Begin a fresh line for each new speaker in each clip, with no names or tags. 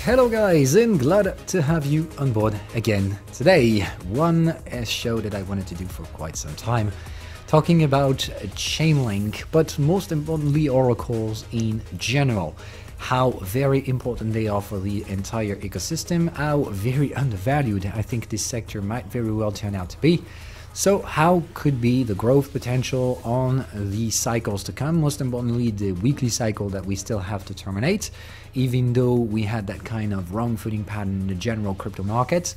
Hello guys, and glad to have you on board again today. One show that I wanted to do for quite some time, talking about Chainlink, but most importantly oracles in general. How very important they are for the entire ecosystem, how very undervalued I think this sector might very well turn out to be. So how could be the growth potential on the cycles to come, most importantly the weekly cycle that we still have to terminate, even though we had that kind of wrong footing pattern in the general crypto market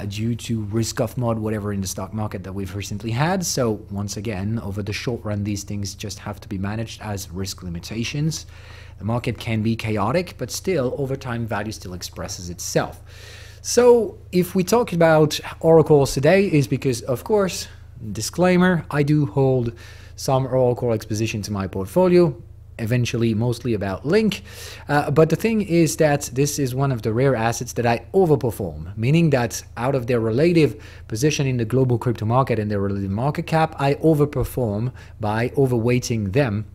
due to risk off mod, whatever in the stock market that we've recently had. So once again, over the short run, these things just have to be managed as risk limitations. The market can be chaotic, but still over time value still expresses itself. So if we talk about oracles today is because, of course, disclaimer, I do hold some oracle exposition to my portfolio, eventually mostly about Link, but the thing is that this is one of the rare assets that I overperform, meaning that out of their relative position in the global crypto market and their relative market cap, I overperform by overweighting them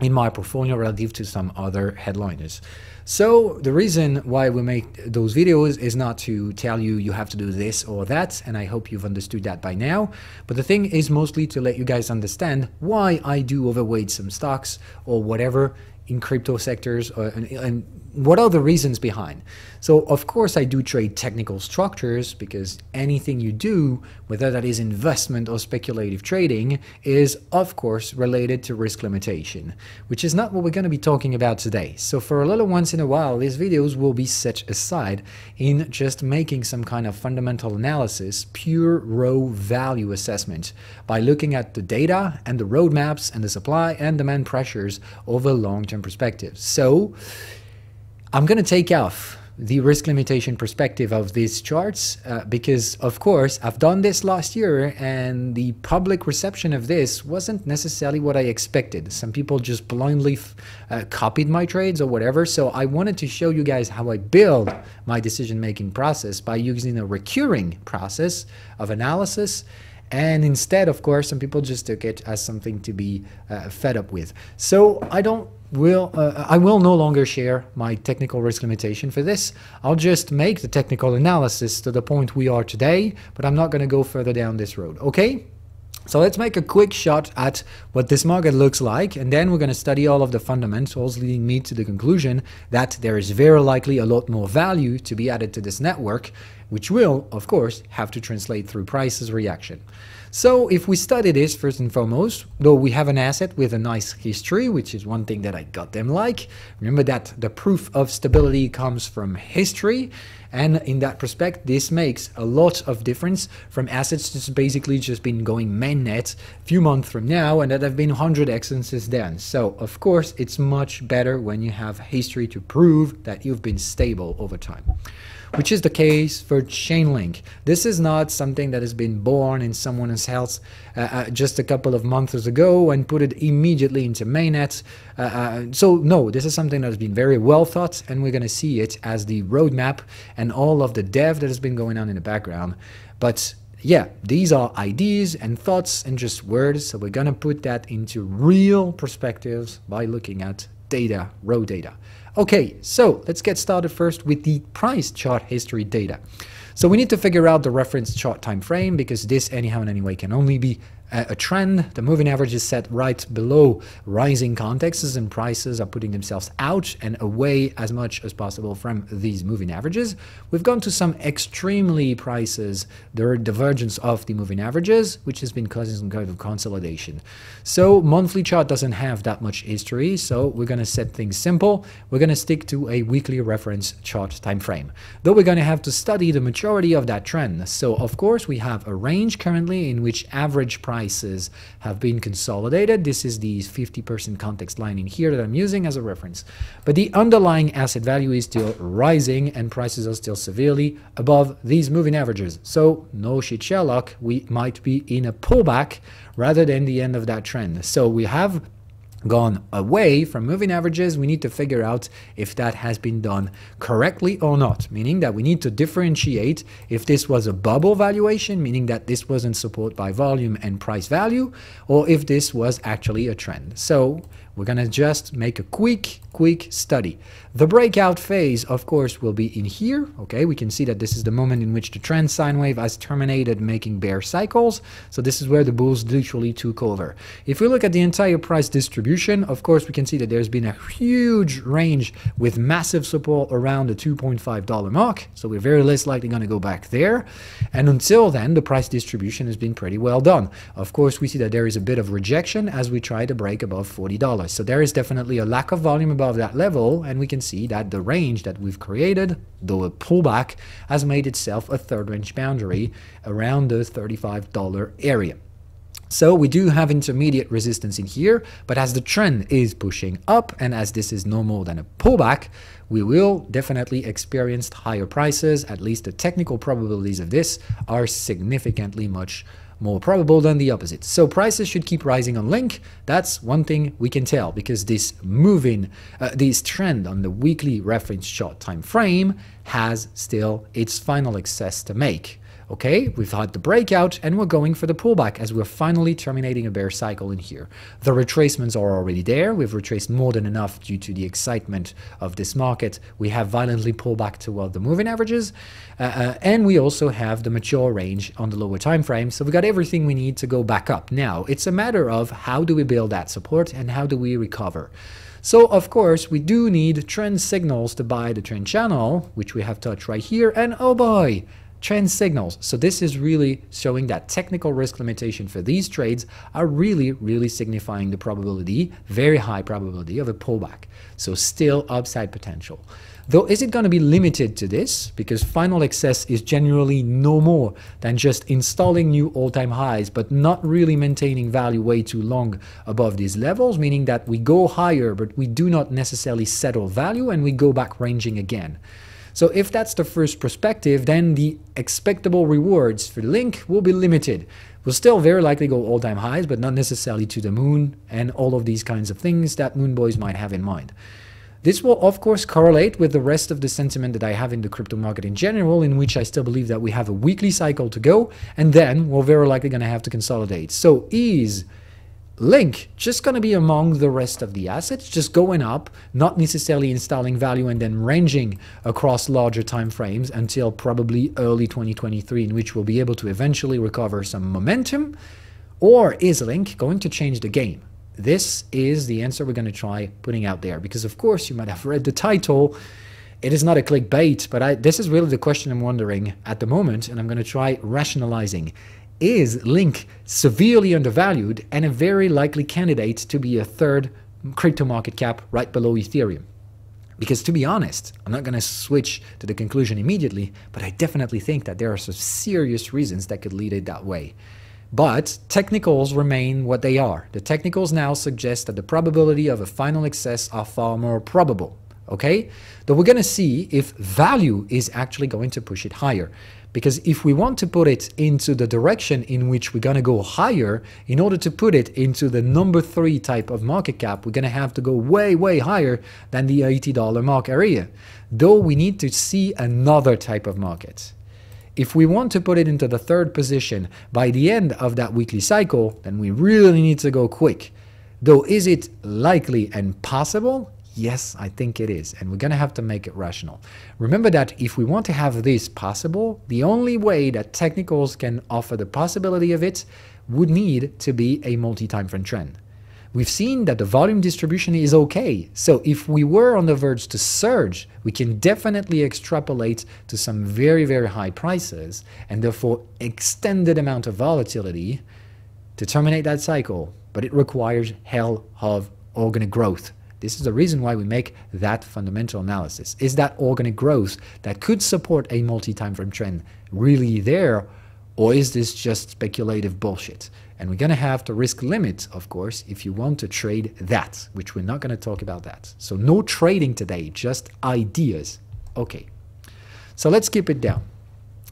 in my portfolio relative to some other headliners. So the reason why we make those videos is not to tell you you have to do this or that, and I hope you've understood that by now, but the thing is mostly to let you guys understand why I do overweight some stocks or whatever in crypto sectors, and what are the reasons behind. So of course I do trade technical structures, because anything you do, whether that is investment or speculative trading, is of course related to risk limitation, which is not what we're going to be talking about today. So for a little once in a while, these videos will be set aside in just making some kind of fundamental analysis, pure raw value assessment, by looking at the data and the roadmaps and the supply and demand pressures over long-term perspectives. So I'm going to take off the risk limitation perspective of these charts because, of course, I've done this last year and the public reception of this wasn't necessarily what I expected. Some people just blindly copied my trades or whatever. So I wanted to show you guys how I build my decision-making process by using a recurring process of analysis. And instead, of course, some people just took it as something to be fed up with. So I will no longer share my technical risk limitation for this. I'll just make the technical analysis to the point we are today, but I'm not going to go further down this road, okay? So let's make a quick shot at what this market looks like, and then we're going to study all of the fundamentals, leading me to the conclusion that there is very likely a lot more value to be added to this network, which will, of course, have to translate through prices reaction. So if we study this first and foremost, though we have an asset with a nice history, which is one thing that I got them like. Remember that the proof of stability comes from history. And in that respect, this makes a lot of difference from assets that's basically just been going mainnet a few months from now and that have been 100x since then. So of course, it's much better when you have history to prove that you've been stable over time, which is the case for Chainlink. This is not something that has been born in someone's house just a couple of months ago and put it immediately into mainnet. So no, this is something that has been very well thought, and we're going to see it as the roadmap and all of the dev that has been going on in the background. But yeah, these are ideas and thoughts and just words, so we're going to put that into real perspectives by looking at data, raw data. Okay, so let's get started first with the price chart history data. So we need to figure out the reference chart time frame, because this anyhow and anyway can only be a trend. The moving average is set right below rising contexts, and prices are putting themselves out and away as much as possible from these moving averages. We've gone to some extremely prices, the divergence of the moving averages, which has been causing some kind of consolidation. So monthly chart doesn't have that much history, so we're going to set things simple. We're going to stick to a weekly reference chart time frame, though we're going to have to study the majority of that trend. So of course we have a range currently in which average prices have been consolidated. This is the 50% context line in here that I'm using as a reference. But the underlying asset value is still rising and prices are still severely above these moving averages. So no shit Sherlock, we might be in a pullback rather than the end of that trend. So we have gone away from moving averages. We need to figure out if that has been done correctly or not, meaning that we need to differentiate if this was a bubble valuation, meaning that this wasn't supported by volume and price value, or if this was actually a trend. So We're going to just make a quick study. The breakout phase, of course, will be in here. Okay, we can see that this is the moment in which the trend sine wave has terminated making bear cycles. So this is where the bulls literally took over. If we look at the entire price distribution, of course, we can see that there's been a huge range with massive support around the $2.5 mark. So we're very less likely going to go back there. And until then, the price distribution has been pretty well done. Of course, we see that there is a bit of rejection as we try to break above $40. So there is definitely a lack of volume above that level, and we can see that the range that we've created, though a pullback, has made itself a third range boundary around the $35 area. So we do have intermediate resistance in here, but as the trend is pushing up and as this is no more than a pullback, we will definitely experience higher prices. At least the technical probabilities of this are significantly much more probable than the opposite. So prices should keep rising on Link. That's one thing we can tell, because this this trend on the weekly reference chart time frame has still its final excess to make. Okay, we've had the breakout and we're going for the pullback as we're finally terminating a bear cycle in here. The retracements are already there. We've retraced more than enough due to the excitement of this market. We have violently pulled back toward the moving averages, and we also have the mature range on the lower time frame. So we got everything we need to go back up. Now, it's a matter of how do we build that support and how do we recover. So, of course, we do need trend signals to buy the trend channel, which we have touched right here, and oh boy, trend signals. So this is really showing that technical risk limitation for these trades are really signifying the probability, very high probability of a pullback. So still upside potential. Though, is it going to be limited to this? Because final excess is generally no more than just installing new all-time highs, but not really maintaining value way too long above these levels, meaning that we go higher, but we do not necessarily settle value and we go back ranging again. So if that's the first perspective, then the expectable rewards for the Link will be limited. We'll still very likely go all-time highs, but not necessarily to the moon and all of these kinds of things that moon boys might have in mind. This will, of course, correlate with the rest of the sentiment that I have in the crypto market in general, in which I still believe that we have a weekly cycle to go, and then we're very likely going to have to consolidate. So is Link just going to be among the rest of the assets, just going up, not necessarily installing value and then ranging across larger time frames until probably early 2023, in which we'll be able to eventually recover some momentum? Or is Link going to change the game? This is the answer we're going to try putting out there, because of course you might have read the title. It is not a clickbait, but this is really the question I'm wondering at the moment, and I'm going to try rationalizing. Is Link severely undervalued and a very likely candidate to be a third crypto market cap right below Ethereum? Because to be honest, I'm not going to switch to the conclusion immediately, but I definitely think that there are some serious reasons that could lead it that way. But technicals remain what they are. The technicals now suggest that the probability of a final excess are far more probable. Okay? Though we're going to see if value is actually going to push it higher. Because if we want to put it into the direction in which we're going to go higher, in order to put it into the number 3 type of market cap, we're going to have to go way higher than the $80 mark area. Though we need to see another type of market. If we want to put it into the third position by the end of that weekly cycle, then we really need to go quick. Though, is it likely and possible? Yes, I think it is, and we're going to have to make it rational. Remember that if we want to have this possible, the only way that technicals can offer the possibility of it would need to be a multi-time frame trend. We've seen that the volume distribution is okay, so if we were on the verge to surge, we can definitely extrapolate to some very high prices, and therefore extended amount of volatility to terminate that cycle, but it requires hell of organic growth. This is the reason why we make that fundamental analysis. Is that organic growth that could support a multi-time frame trend really there, or is this just speculative bullshit? And we're going to have to risk limit, of course, if you want to trade that, which we're not going to talk about that. So no trading today, just ideas. Okay, so let's keep it down.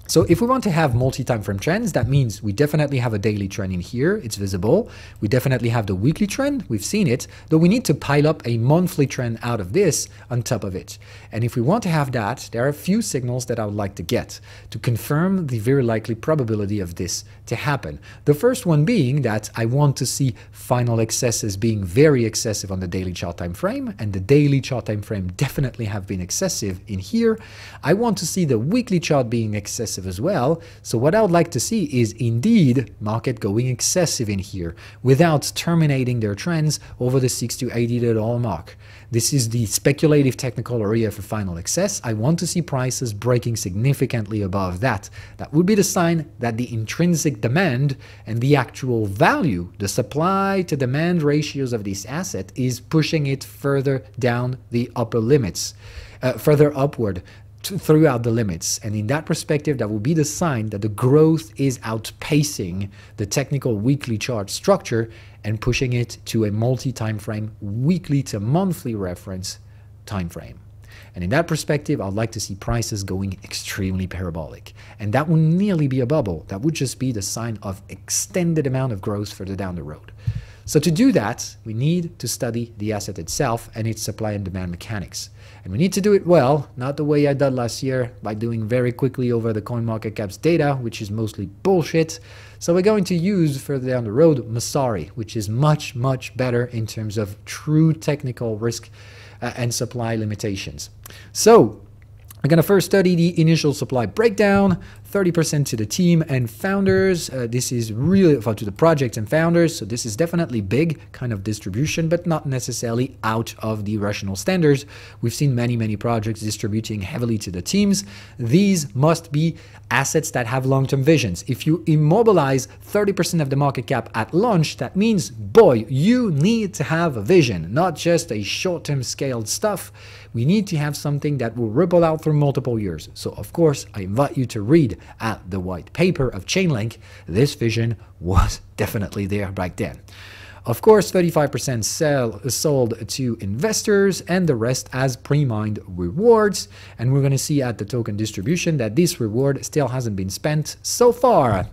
So if we want to have multi-time frame trends, that means we definitely have a daily trend in here. It's visible. We definitely have the weekly trend. We've seen it, though we need to pile up a monthly trend out of this on top of it. And if we want to have that, there are a few signals that I would like to get to confirm the very likely probability of this to happen. The first one being that I want to see final excesses being very excessive on the daily chart time frame, and the daily chart time frame definitely have been excessive in here. I want to see the weekly chart being excessive as well. So what I would like to see is indeed market going excessive in here without terminating their trends over the $60 to $80 mark. This is the speculative technical area for final excess. I want to see prices breaking significantly above that. That would be the sign that the intrinsic demand and the actual value, the supply to demand ratios of this asset is pushing it further down the upper limits, further upward throughout the limits. And in that perspective, that will be the sign that the growth is outpacing the technical weekly chart structure and pushing it to a multi-time frame, weekly to monthly reference time frame. And in that perspective, I'd like to see prices going extremely parabolic. And that would nearly be a bubble. That would just be the sign of extended amount of growth further down the road. So to do that, we need to study the asset itself and its supply and demand mechanics. And we need to do it well, not the way I did last year by doing very quickly over the CoinMarketCap's data, which is mostly bullshit. So we're going to use further down the road Masari, which is much, much better in terms of true technical risk and supply limitations. So we're going to first study the initial supply breakdown, 30% to the team and founders. This is really to the project and founders. So this is definitely big kind of distribution, but not necessarily out of the rational standards. We've seen many projects distributing heavily to the teams. These must be assets that have long-term visions. If you immobilize 30% of the market cap at launch, that means, boy, you need to have a vision, not just a short-term scaled stuff. We need to have something that will ripple out through multiple years. So of course, I invite you to read at the white paper of Chainlink. This vision was definitely there back then. Of course, 35% sold to investors and the rest as pre-mined rewards. And we're going to see at the token distribution that this reward still hasn't been spent so far.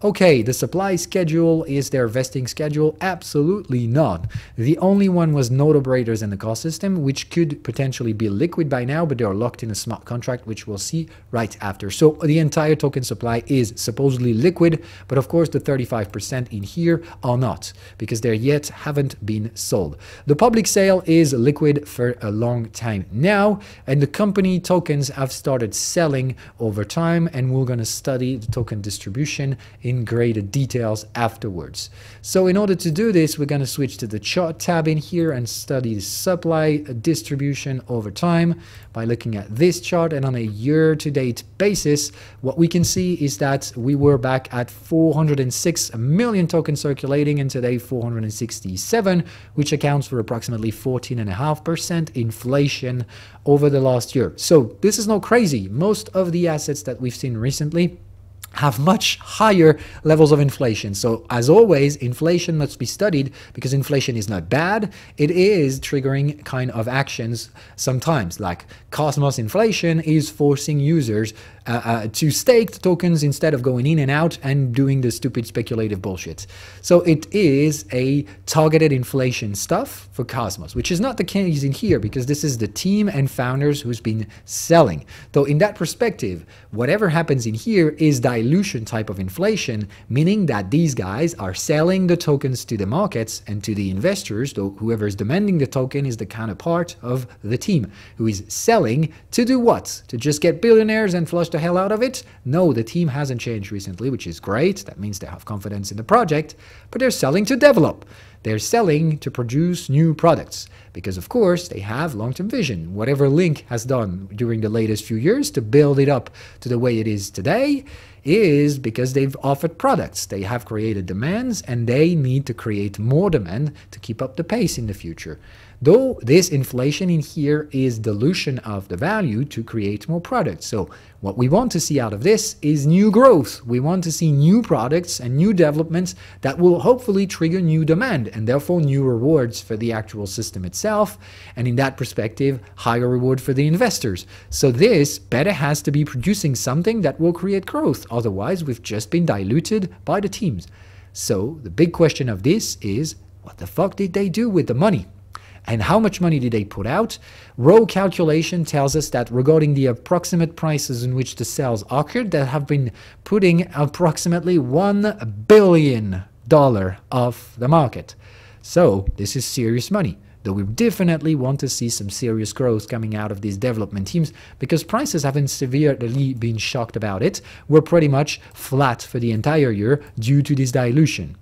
Okay, the supply schedule is their vesting schedule? Absolutely not. The only one was node operators in the cost system, which could potentially be liquid by now, but they are locked in a smart contract, which we'll see right after. So the entire token supply is supposedly liquid, but of course the 35% in here are not, because they yet haven't been sold. The public sale is liquid for a long time now, and the company tokens have started selling over time, and we're going to study the token distribution in greater details afterwards. So in order to do this, we're going to switch to the chart tab in here and study the supply distribution over time by looking at this chart. And on a year-to-date basis, what we can see is that we were back at 406 million tokens circulating, and today 467, which accounts for approximately 14.5% inflation over the last year. So this is not crazy. Most of the assets that we've seen recently have much higher levels of inflation. So as always, inflation must be studied because inflation is not bad. It is triggering kind of actions sometimes, like Cosmos inflation is forcing users to stake the tokens instead of going in and out and doing the stupid speculative bullshit. So it is a targeted inflation stuff for Cosmos, which is not the case in here because this is the team and founders who's been selling. Though in that perspective, whatever happens in here is dilution type of inflation, meaning that these guys are selling the tokens to the markets and to the investors, though whoever is demanding the token is the counterpart of the team, who is selling to do what? To just get billionaires and flush the hell out of it? No, the team hasn't changed recently, which is great. That means they have confidence in the project, but they're selling to develop. They're selling to produce new products because, of course, they have long-term vision. Whatever Link has done during the latest few years to build it up to the way it is today is because they've offered products. They have created demands, and they need to create more demand to keep up the pace in the future. Though this inflation in here is dilution of the value to create more products. So what we want to see out of this is new growth. We want to see new products and new developments that will hopefully trigger new demand and therefore new rewards for the actual system itself. And in that perspective, higher reward for the investors. So this better has to be producing something that will create growth. Otherwise, we've just been diluted by the teams. So the big question of this is, what the fuck did they do with the money? And how much money did they put out? Raw calculation tells us that regarding the approximate prices in which the sales occurred, they have been putting approximately $1 billion off the market. So this is serious money. Though we definitely want to see some serious growth coming out of these development teams because prices haven't severely been shocked about it. We're pretty much flat for the entire year due to this dilution,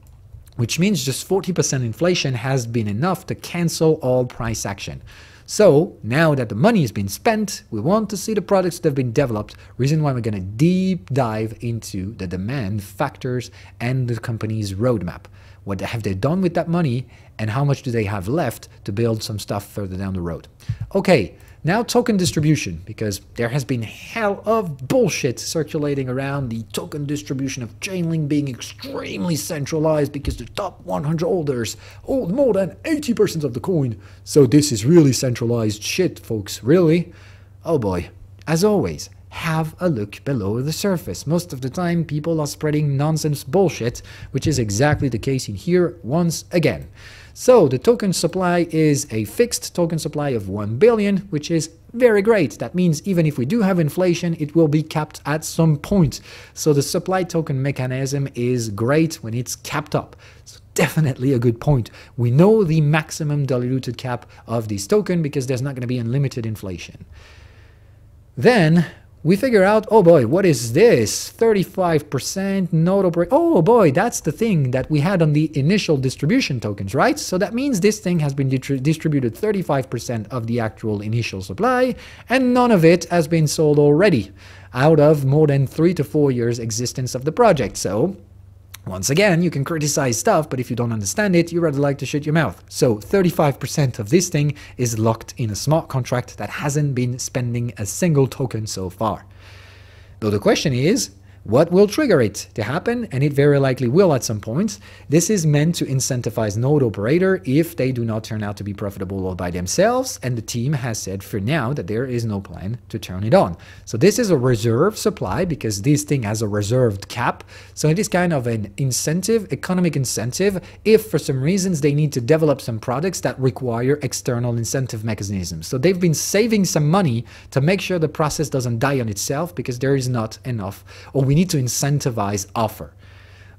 which means just 40% inflation has been enough to cancel all price action. So now that the money has been spent, we want to see the products that have been developed. Reason why we're going to deep dive into the demand factors and the company's roadmap. What have they done with that money and how much do they have left to build some stuff further down the road? Okay, now token distribution, because there has been hell of bullshit circulating around the token distribution of Chainlink being extremely centralized because the top 100 holders hold more than 80% of the coin. So this is really centralized shit, folks. Really? Oh boy. As always, have a look below the surface. Most of the time, people are spreading nonsense bullshit, which is exactly the case in here once again. So the token supply is a fixed token supply of 1 billion, which is very great. That means even if we do have inflation, it will be capped at some point. So the supply token mechanism is great when it's capped up. So definitely a good point. We know the maximum diluted cap of this token because there's not going to be unlimited inflation. Then we figure out, oh boy, what is this? 35% node operate. Oh boy, that's the thing that we had on the initial distribution tokens, right? So that means this thing has been distributed 35% of the actual initial supply, and none of it has been sold already out of more than 3 to 4 years existence of the project. So once again, you can criticize stuff, but if you don't understand it, you rather like to shut your mouth. So 35% of this thing is locked in a smart contract that hasn't been spending a single token so far. Though the question is, what will trigger it to happen? And it very likely will at some point. This is meant to incentivize node operator if they do not turn out to be profitable all by themselves, and the team has said for now that there is no plan to turn it on. So this is a reserve supply because this thing has a reserved cap. So it is kind of an incentive, economic incentive, if for some reasons they need to develop some products that require external incentive mechanisms. So they've been saving some money to make sure the process doesn't die on itself because there is not enough, or we need to incentivize offer.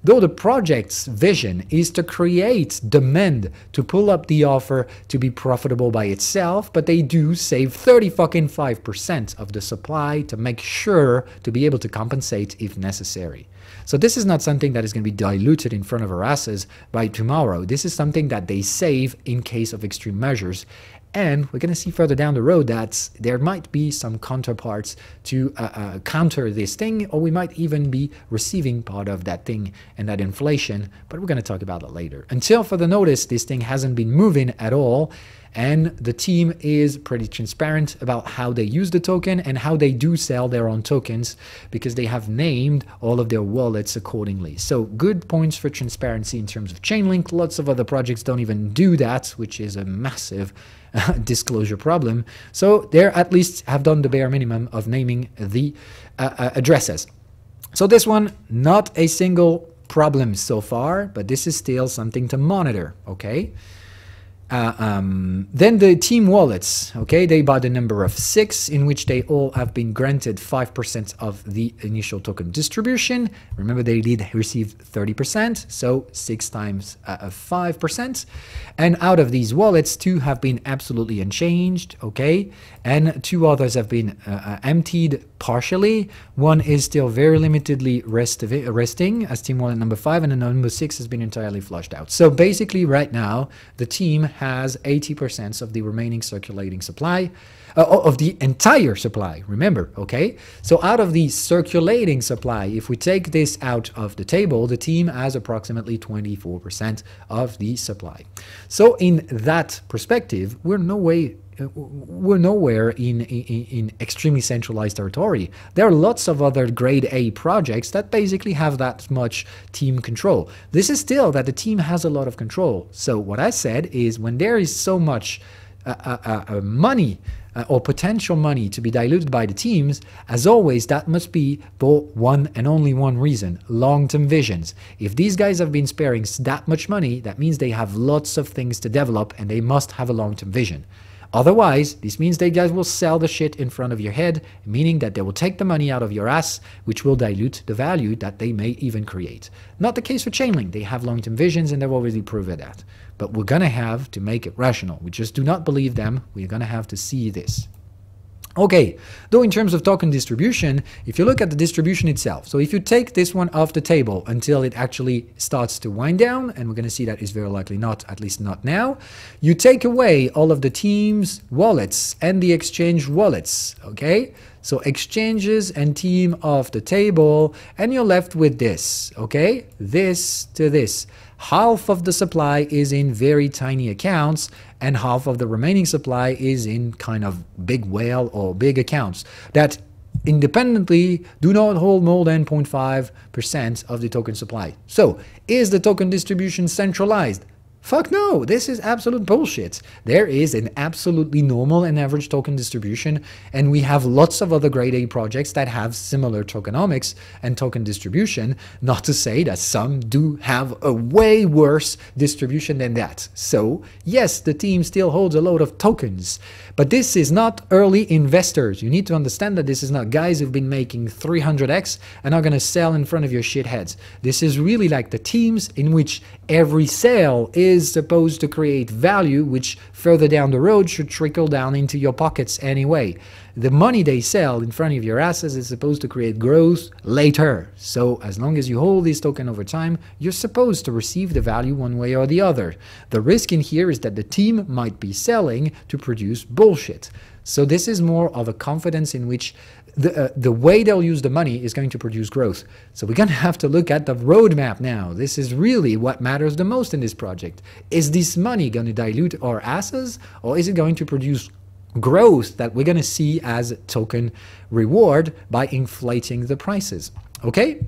Though the project's vision is to create demand to pull up the offer to be profitable by itself, but they do save 35% of the supply to make sure to be able to compensate if necessary. So this is not something that is going to be diluted in front of our asses by tomorrow. This is something that they save in case of extreme measures. And we're going to see further down the road that there might be some counterparts to counter this thing, or we might even be receiving part of that thing and that inflation, but we're going to talk about it later. Until further notice, this thing hasn't been moving at all, and the team is pretty transparent about how they use the token and how they do sell their own tokens because they have named all of their wallets accordingly. So good points for transparency in terms of Chainlink. Lots of other projects don't even do that, which is a massive disclosure problem. So they at least have done the bare minimum of naming the addresses. So this one, not a single problem so far, but this is still something to monitor, okay? Then the team wallets, okay, they bought a number of 6 in which they all have been granted 5% of the initial token distribution. Remember, they did receive 30%, so 6 times 5%. And out of these wallets, 2 have been absolutely unchanged, okay, and 2 others have been emptied partially. One is still very limitedly resting as team wallet number 5, and the number 6 has been entirely flushed out. So basically right now, the team has 80% of the remaining circulating supply, of the entire supply, remember, okay? So out of the circulating supply, if we take this out of the table, the team has approximately 24% of the supply. So in that perspective, we're nowhere in extremely centralized territory. There are lots of other grade A projects that basically have that much team control. This is still that the team has a lot of control. So what I said is when there is so much money or potential money to be diluted by the teams, as always, that must be for one and only one reason: long-term visions. If these guys have been sparing that much money, that means they have lots of things to develop and they must have a long-term vision. Otherwise, this means they guys will sell the shit in front of your head, meaning that they will take the money out of your ass, which will dilute the value that they may even create. Not the case for Chainlink. They have long-term visions and they've already proven that. But we're going to have to make it rational. We just do not believe them. We're going to have to see this. Okay, though in terms of token distribution, if you look at the distribution itself, so if you take this one off the table until it actually starts to wind down, and we're going to see that is very likely not, at least not now, you take away all of the teams' wallets and the exchange wallets, okay? So exchanges and team off the table, and you're left with this, okay? This to this. Half of the supply is in very tiny accounts, and half of the remaining supply is in kind of big whale or big accounts that independently do not hold more than 0.5% of the token supply. So, is the token distribution centralized? Fuck no, this is absolute bullshit. There is an absolutely normal and average token distribution, and we have lots of other grade A projects that have similar tokenomics and token distribution, not to say that some do have a way worse distribution than that. So, yes, the team still holds a load of tokens, but this is not early investors. You need to understand that this is not guys who've been making 300x and are going to sell in front of your shitheads. This is really like the teams in which every sale is supposed to create value, which further down the road should trickle down into your pockets anyway. The money they sell in front of your assets is supposed to create growth later. So as long as you hold this token over time, you're supposed to receive the value one way or the other. The risk in here is that the team might be selling to produce bullshit. So this is more of a confidence in which the way they'll use the money is going to produce growth. So we're going to have to look at the roadmap now. This is really what matters the most in this project. Is this money going to dilute our asses, or is it going to produce growth that we're going to see as token reward by inflating the prices? Okay?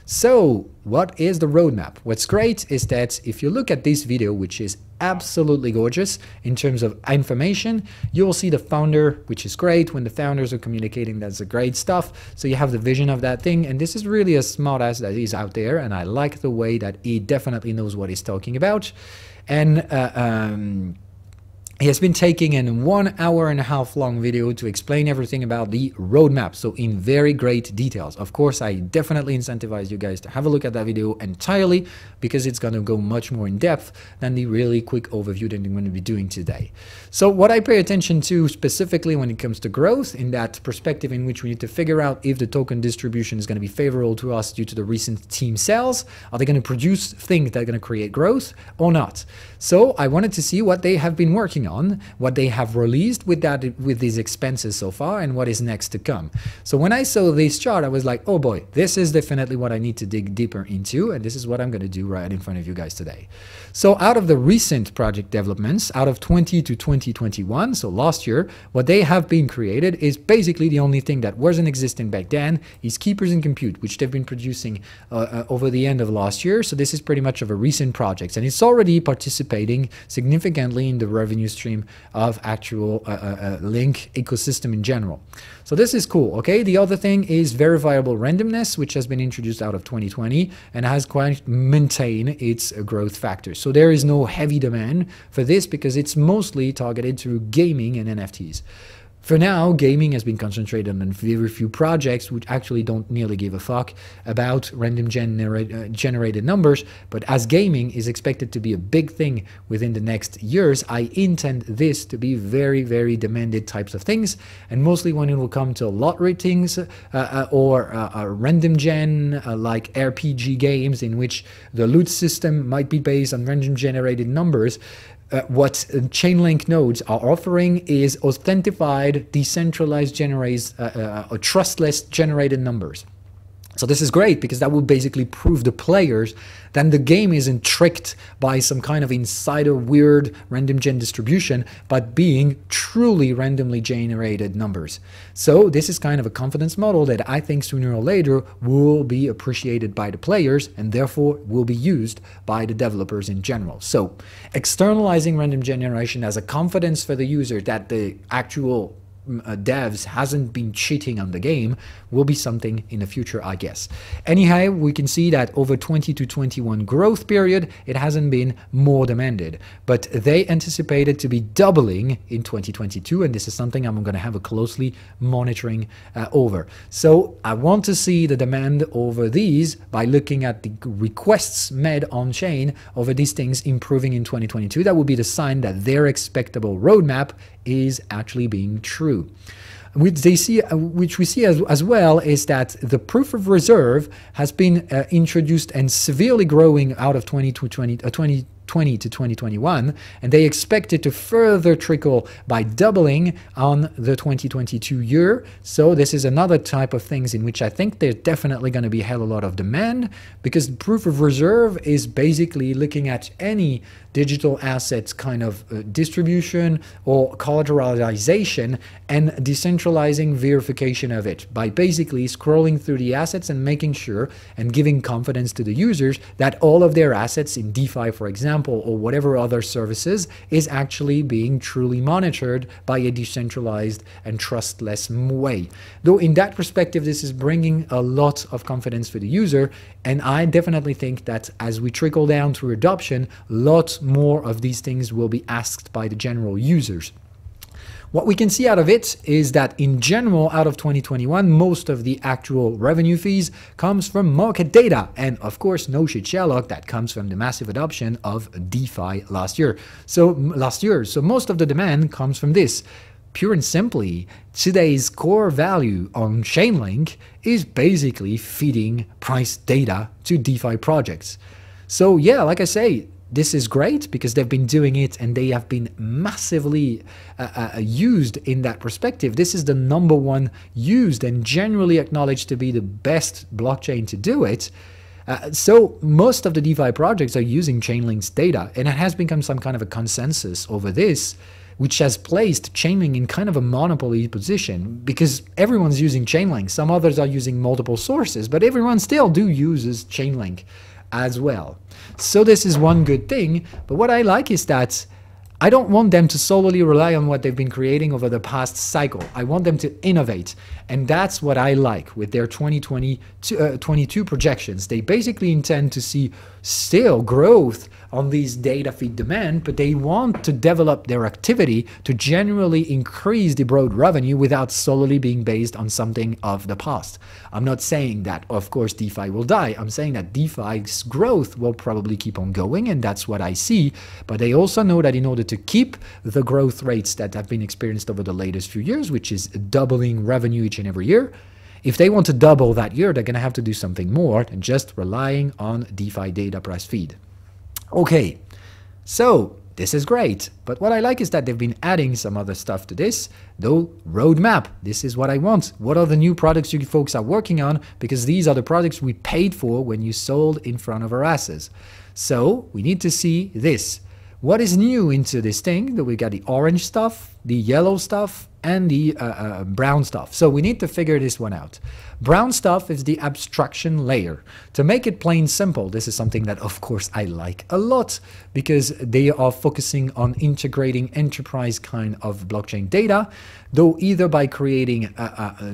So what is the roadmap? What's great is that if you look at this video, which is absolutely gorgeous in terms of information, you will see the founder, which is great. When the founders are communicating, that's the great stuff. So you have the vision of that thing, and this is really a smart ass that is out there, and I like the way that he definitely knows what he's talking about. And he has been taking a 1.5 hour long video to explain everything about the roadmap, so in very great details. Of course, I definitely incentivize you guys to have a look at that video entirely, because it's going to go much more in depth than the really quick overview that I'm going to be doing today. So what I pay attention to specifically when it comes to growth, in that perspective in which we need to figure out if the token distribution is going to be favorable to us due to the recent team sales, are they going to produce things that are going to create growth or not? So I wanted to see what they have been working on, what they have released with these expenses so far, and what is next to come. So when I saw this chart, I was like, oh boy, this is definitely what I need to dig deeper into, and this is what I'm going to do right in front of you guys today. So out of the recent project developments, out of 20 to 2021, so last year, what they have been created is basically the only thing that wasn't existing back then is Keepers in Compute, which they've been producing over the end of last year. So this is pretty much of a recent project, and it's already participating significantly in the revenue stream of actual Link ecosystem in general. So this is cool, okay? The other thing is verifiable randomness, which has been introduced out of 2020 and has quite maintained its growth factors. So there is no heavy demand for this because it's mostly targeted to gaming and NFTs. For now, gaming has been concentrated on very few projects which actually don't nearly give a fuck about random generated numbers, but as gaming is expected to be a big thing within the next years, I intend this to be very, very demanded types of things, and mostly when it will come to lottery things or random gen like RPG games in which the loot system might be based on random generated numbers. What Chainlink nodes are offering is authenticated, decentralized or trustless generated numbers. So this is great because that will basically prove the players that the game isn't tricked by some kind of insider weird random gen distribution, but being truly randomly generated numbers. So this is kind of a confidence model that I think sooner or later will be appreciated by the players and therefore will be used by the developers in general. So externalizing random generation as a confidence for the user that the actual devs hasn't been cheating on the game will be something in the future, I guess. Anyhow, we can see that over 20 to 21 growth period, it hasn't been more demanded, but they anticipated to be doubling in 2022, and this is something I'm going to have a closely monitoring over. So I want to see the demand over these by looking at the requests made on chain over these things improving in 2022. That would be the sign that their expectable roadmap is actually being true. Which we see as well is that the proof of reserve has been introduced and severely growing out of 2020 to 2021, and they expect it to further trickle by doubling on the 2022 year. So this is another type of things in which I think there's definitely going to be a hell of a lot of demand, because proof of reserve is basically looking at any digital assets kind of distribution or collateralization and decentralizing verification of it by basically scrolling through the assets and making sure and giving confidence to the users that all of their assets in DeFi, for example, or whatever other services is actually being truly monitored by a decentralized and trustless way. Though in that perspective, this is bringing a lot of confidence for the user, and I definitely think that as we trickle down through adoption, lots more of these things will be asked by the general users. What we can see out of it is that in general, out of 2021, most of the actual revenue fees comes from market data. And of course, no shit Sherlock, that comes from the massive adoption of DeFi last year. So most of the demand comes from this. Pure and simply, today's core value on Chainlink is basically feeding price data to DeFi projects. So yeah, like I say, this is great because they've been doing it and they have been massively used in that perspective. This is the #1 used and generally acknowledged to be the best blockchain to do it. So most of the DeFi projects are using Chainlink's data, and it has become some kind of a consensus over this, which has placed Chainlink in kind of a monopoly position because everyone's using Chainlink. Some others are using multiple sources, but everyone still uses Chainlink as well. So this is one good thing, but what I like is that I don't want them to solely rely on what they've been creating over the past cycle. I want them to innovate, and that's what I like with their 2022 projections. They basically intend to see still growth on these data feed demand, but they want to develop their activity to generally increase the broad revenue without solely being based on something of the past. I'm not saying that, of course, DeFi will die. I'm saying that DeFi's growth will probably keep on going, and that's what I see. But they also know that in order to keep the growth rates that have been experienced over the latest few years, which is doubling revenue each and every year, if they want to double that year, they're going to have to do something more than just relying on DeFi data price feed. Okay, so this is great, but what I like is that they've been adding some other stuff to this, though roadmap. This is what I want. What are the new products you folks are working on? Because these are the products we paid for when you sold in front of our asses. So we need to see this. What is new into this thing? That we got the orange stuff, the yellow stuff, and the brown stuff. So we need to figure this one out. Brown stuff is the abstraction layer. To make it plain simple, this is something that of course I like a lot because they are focusing on integrating enterprise kind of blockchain data, though either by creating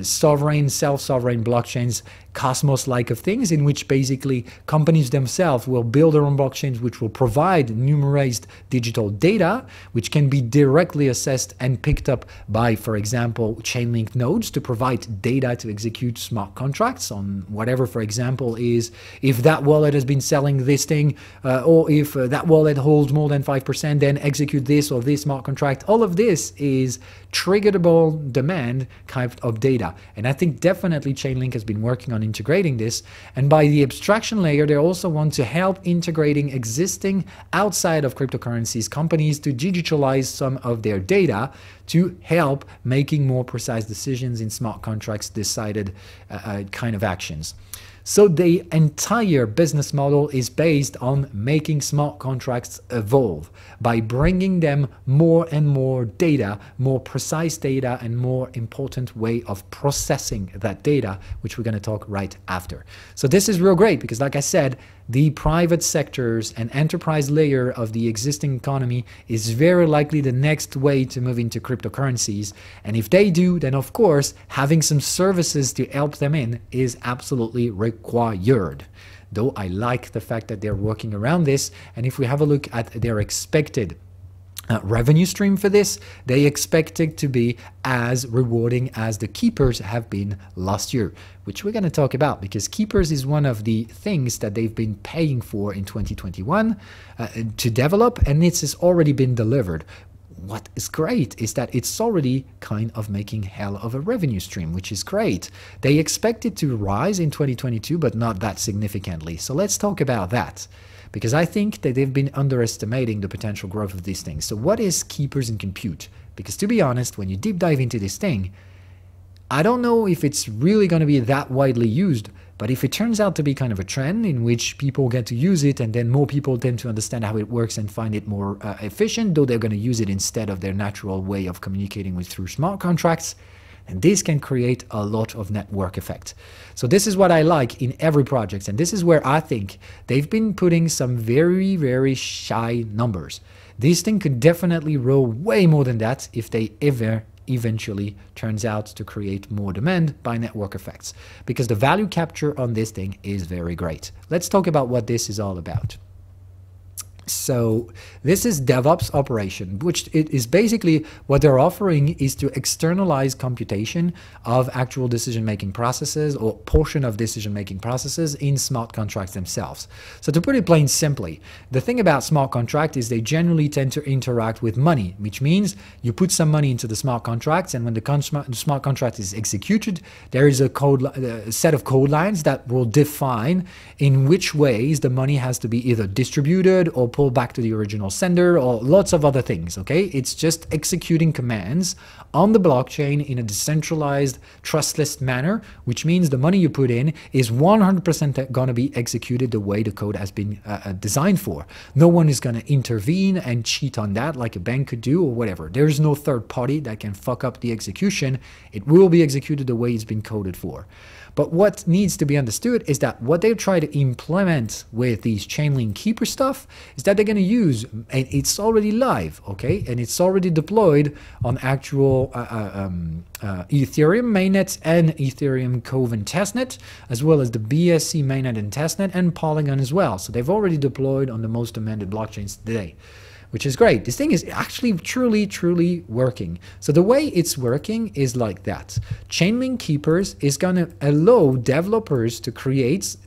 sovereign, self-sovereign blockchains, Cosmos-like of things, in which basically companies themselves will build their own blockchains which will provide numerized digital data, which can be directly assessed and picked up by, for example, Chainlink nodes to provide data to execute smart contracts on whatever, for example, is if that wallet has been selling this thing, or if that wallet holds more than 5%, then execute this or this smart contract. All of this is triggerable demand kind of data. And I think definitely Chainlink has been working on integrating this. And by the abstraction layer, they also want to help integrating existing outside of cryptocurrencies companies to digitalize some of their data to help making more precise decisions in smart contracts decided kind of actions. So the entire business model is based on making smart contracts evolve by bringing them more and more data, more precise data, and more important way of processing that data, which we're going to talk right after. So this is real great because, like I said, the private sectors and enterprise layer of the existing economy is very likely the next way to move into cryptocurrencies. And if they do, then of course, having some services to help them in is absolutely required. Though I like the fact that they're working around this. And if we have a look at their expected revenue stream for this, they expect it to be as rewarding as the keepers have been last year, which we're going to talk about because keepers is one of the things that they've been paying for in 2021 to develop, and it has already been delivered. What is great is that it's already kind of making hell of a revenue stream, which is great. They expect it to rise in 2022, but not that significantly. So let's talk about that, because I think that they've been underestimating the potential growth of these things. So what is keepers in compute? Because to be honest, when you deep dive into this thing, I don't know if it's really going to be that widely used, but if it turns out to be kind of a trend in which people get to use it and then more people tend to understand how it works and find it more efficient, though they're going to use it instead of their natural way of communicating with through smart contracts, and this can create a lot of network effect. So this is what I like in every project, and this is where I think they've been putting some very, very shy numbers. This thing could definitely roll way more than that if they eventually turns out to create more demand by network effects, because the value capture on this thing is very great. Let's talk about what this is all about. So this is DevOps operation, which it is basically what they're offering is to externalize computation of actual decision-making processes or portion of decision-making processes in smart contracts themselves. So to put it plain simply, the thing about smart contract is they generally tend to interact with money, which means you put some money into the smart contracts, and when the smart contract is executed, there is a set of code lines that will define in which ways the money has to be either distributed or pull back to the original sender, or lots of other things. Okay, it's just executing commands on the blockchain in a decentralized, trustless manner, which means the money you put in is 100% going to be executed the way the code has been designed for. No one is going to intervene and cheat on that like a bank could do or whatever. There's no third party that can fuck up the execution. It will be executed the way it's been coded for. But what needs to be understood is that what they try to implement with these Chainlink Keeper stuff is that they're going to use, and it's already live, okay, and it's already deployed on actual Ethereum mainnet and Ethereum Cove and testnet, as well as the BSC mainnet and testnet and Polygon as well. So they've already deployed on the most demanded blockchains today, which is great. This thing is actually truly working. So the way it's working is like that. Chainlink Keepers is going to allow developers to create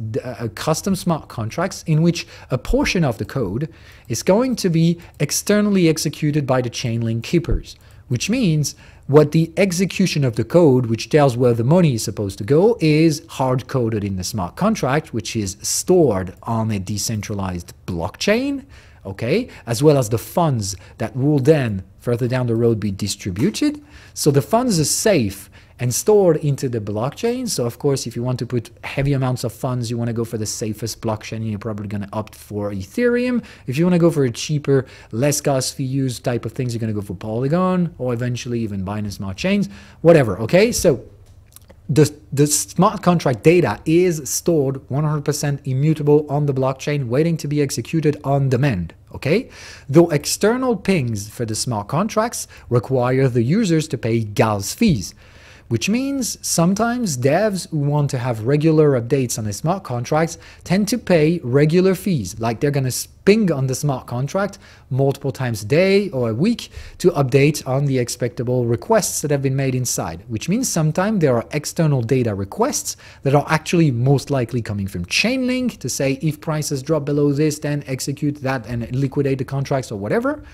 custom smart contracts in which a portion of the code is going to be externally executed by the Chainlink Keepers, which means what the execution of the code, which tells where the money is supposed to go, is hard-coded in the smart contract, which is stored on a decentralized blockchain, okay, as well as the funds that will then further down the road be distributed. So the funds are safe and stored into the blockchain. So of course, if you want to put heavy amounts of funds, you want to go for the safest blockchain, you're probably going to opt for Ethereum. If you want to go for a cheaper, less gas fee use type of things, you're going to go for Polygon, or eventually even Binance Smart Chains, whatever, okay? So the smart contract data is stored 100% immutable on the blockchain, waiting to be executed on demand, okay? Though external pings for the smart contracts require the users to pay gas fees, which means sometimes devs who want to have regular updates on the smart contracts tend to pay regular fees, like they're going to ping on the smart contract multiple times a day or a week to update on the expectable requests that have been made inside, which means sometimes there are external data requests that are actually most likely coming from Chainlink to say if prices drop below this, then execute that and liquidate the contracts or whatever.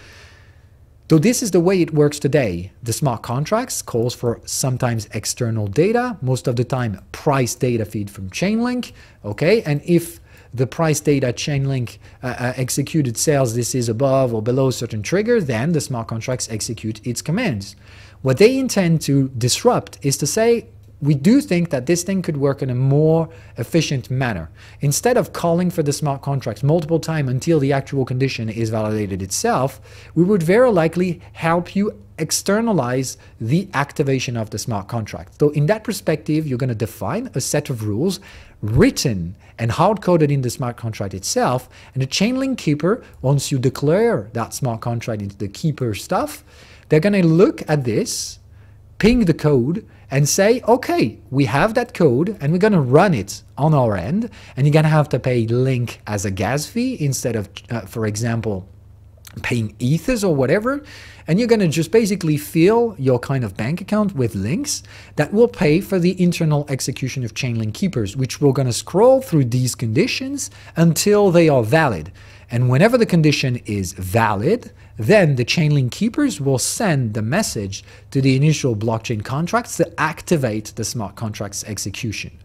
So this is the way it works today. The smart contracts calls for sometimes external data, most of the time price data feed from Chainlink, okay? And if the price data Chainlink executed sales, this is above or below a certain trigger, then the smart contracts execute its commands. What they intend to disrupt is to say, we do think that this thing could work in a more efficient manner. Instead of calling for the smart contracts multiple times until the actual condition is validated itself, we would very likely help you externalize the activation of the smart contract. So in that perspective, you're going to define a set of rules written and hard-coded in the smart contract itself, and the chain link keeper, once you declare that smart contract into the keeper stuff, they're going to look at this, ping the code, and say, okay, we have that code and we're going to run it on our end, and you're going to have to pay link as a gas fee instead of, for example, paying ethers or whatever, and you're going to just basically fill your kind of bank account with links that will pay for the internal execution of chain link keepers, which we're going to scroll through these conditions until they are valid. And whenever the condition is valid, then the chain link keepers will send the message to the initial blockchain contracts to activate the smart contracts execution.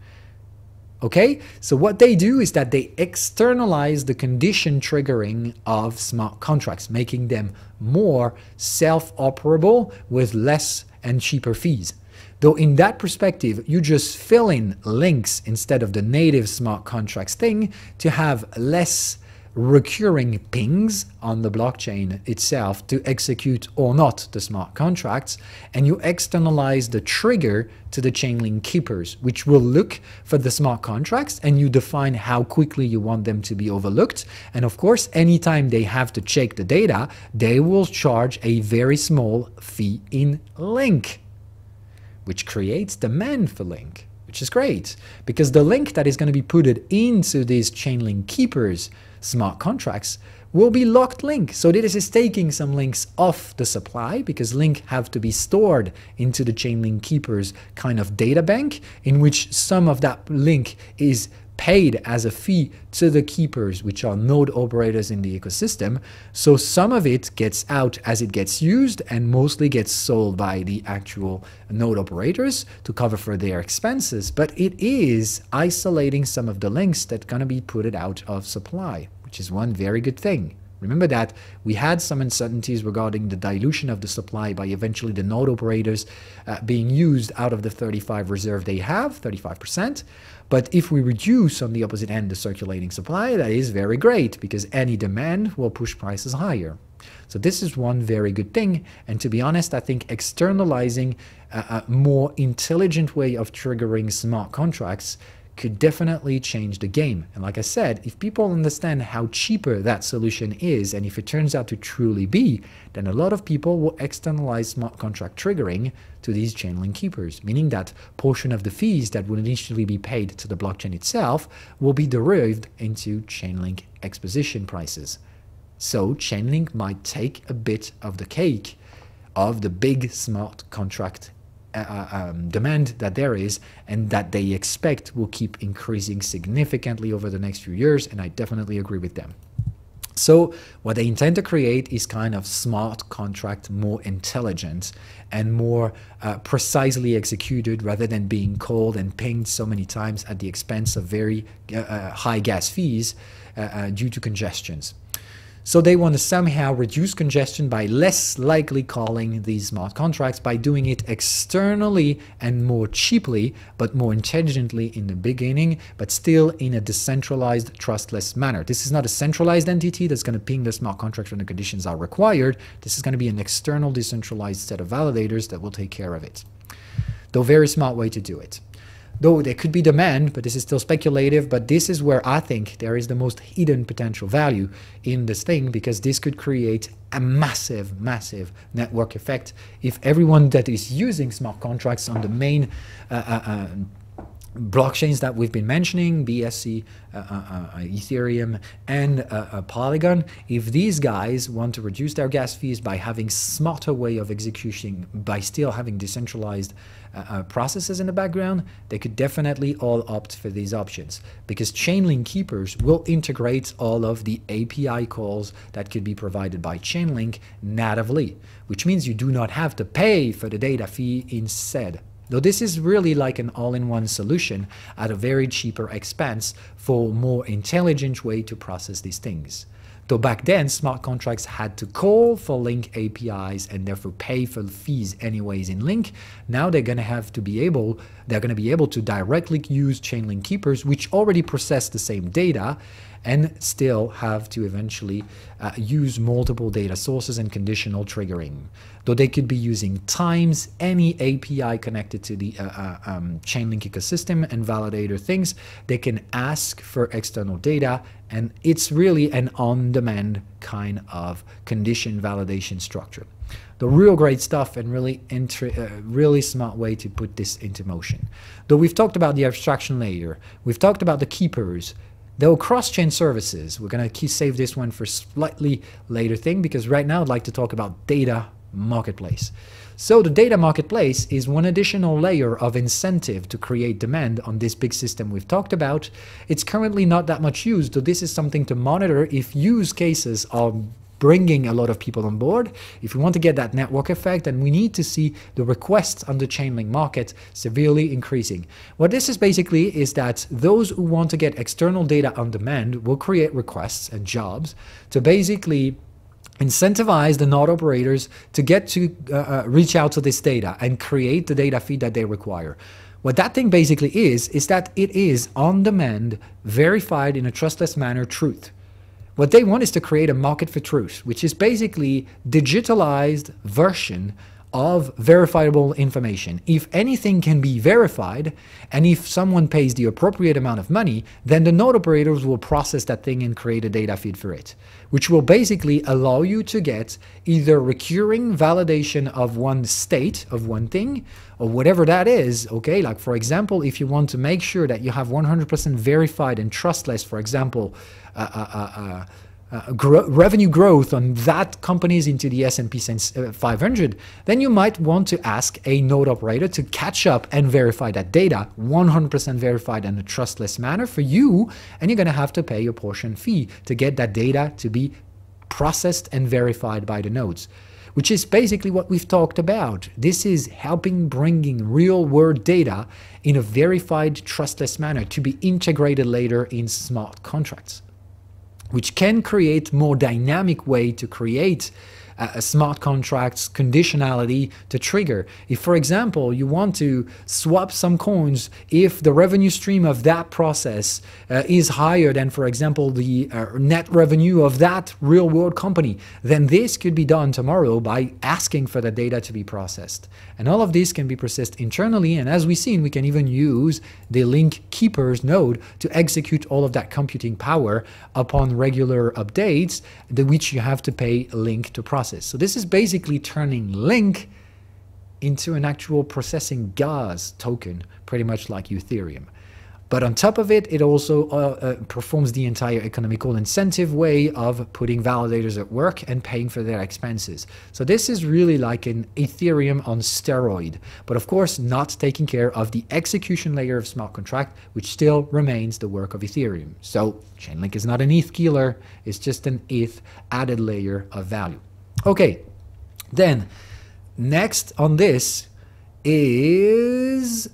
Okay, so what they do is that they externalize the condition triggering of smart contracts, making them more self-operable with less and cheaper fees. Though in that perspective, you just fill in links instead of the native smart contracts thing to have less recurring pings on the blockchain itself to execute or not the smart contracts, and you externalize the trigger to the chain link keepers, which will look for the smart contracts, and you define how quickly you want them to be overlooked. And of course, anytime they have to check the data, they will charge a very small fee in link, which creates demand for link, which is great, because the link that is going to be put into these chain link keepers smart contracts will be locked link. So this is taking some links off the supply, because link have to be stored into the chain link keepers kind of data bank, in which some of that link is paid as a fee to the keepers, which are node operators in the ecosystem. So some of it gets out as it gets used, and mostly gets sold by the actual node operators to cover for their expenses. But it is isolating some of the links that are going to be put out of supply, which is one very good thing. Remember that we had some uncertainties regarding the dilution of the supply by eventually the node operators being used out of the 35 reserve they have, 35%. But if we reduce on the opposite end the circulating supply, that is very great, because any demand will push prices higher. So this is one very good thing. And to be honest, I think externalizing a more intelligent way of triggering smart contracts could definitely change the game. And like I said, if people understand how cheaper that solution is, and if it turns out to truly be, then a lot of people will externalize smart contract triggering to these chain link keepers, meaning that portion of the fees that would initially be paid to the blockchain itself will be derived into chain link exposition prices. So chain link might take a bit of the cake of the big smart contract demand that there is, and that they expect will keep increasing significantly over the next few years, and I definitely agree with them. So what they intend to create is kind of smart contract, more intelligent and more precisely executed, rather than being called and pinged so many times at the expense of very high gas fees due to congestions. So they want to somehow reduce congestion by less likely calling these smart contracts, by doing it externally and more cheaply, but more intelligently in the beginning, but still in a decentralized, trustless manner. This is not a centralized entity that's going to ping the smart contract when the conditions are required. This is going to be an external, decentralized set of validators that will take care of it. Though very smart way to do it. Though there could be demand, but this is still speculative, but this is where I think there is the most hidden potential value in this thing, because this could create a massive, massive network effect if everyone that is using smart contracts on the main blockchains that we've been mentioning, BSC, Ethereum, and Polygon, if these guys want to reduce their gas fees by having smarter way of executing, by still having decentralized processes in the background, they could definitely all opt for these options, because Chainlink keepers will integrate all of the API calls that could be provided by Chainlink natively, which means you do not have to pay for the data fee instead. Though this is really like an all-in-one solution at a very cheaper expense for a more intelligent way to process these things. Though back then, smart contracts had to call for link APIs and therefore pay for the fees anyways in link. Now they're going to be able to directly use Chainlink keepers, which already process the same data, and still have to eventually use multiple data sources and conditional triggering. Though they could be using times any API connected to the Chainlink ecosystem and validator things, they can ask for external data, and it's really an on-demand kind of condition validation structure. The real great stuff and really smart way to put this into motion. Though we've talked about the abstraction layer, we've talked about the keepers, though cross-chain services, we're going to save this one for slightly later thing, because right now I'd like to talk about data marketplace. So the data marketplace is one additional layer of incentive to create demand on this big system we've talked about. It's currently not that much used, so this is something to monitor if use cases are bringing a lot of people on board. If we want to get that network effect, and we need to see the requests on the Chainlink market severely increasing. What this is basically is that those who want to get external data on demand will create requests and jobs to basically incentivize the node operators to get to reach out to this data and create the data feed that they require. What that thing basically is that it is on demand, verified in a trustless manner truth. What they want is to create a market for truth, which is basically digitalized version of verifiable information. If anything can be verified, and if someone pays the appropriate amount of money, then the node operators will process that thing and create a data feed for it, which will basically allow you to get either recurring validation of one state of one thing, or whatever that is, okay? Like for example, if you want to make sure that you have 100% verified and trustless, for example, revenue growth on that companies into the S&P 500, then you might want to ask a node operator to catch up and verify that data 100% verified in a trustless manner for you, and you're going to have to pay a portion fee to get that data to be processed and verified by the nodes, which is basically what we've talked about. This is helping bringing real-world data in a verified, trustless manner to be integrated later in smart contracts, which can create more dynamic way to create a smart contracts conditionality to trigger. If, for example, you want to swap some coins, if the revenue stream of that process is higher than, for example, the net revenue of that real-world company, then this could be done tomorrow by asking for the data to be processed. And all of this can be processed internally, and as we've seen, we can even use the link keepers node to execute all of that computing power upon regular updates, which you have to pay link to process. So this is basically turning link into an actual processing gas token, pretty much like Ethereum. But on top of it, it also performs the entire economical incentive way of putting validators at work and paying for their expenses. So this is really like an Ethereum on steroid, but of course not taking care of the execution layer of smart contract, which still remains the work of Ethereum. So Chainlink is not an ETH killer, it's just an ETH added layer of value. Okay, then next on this is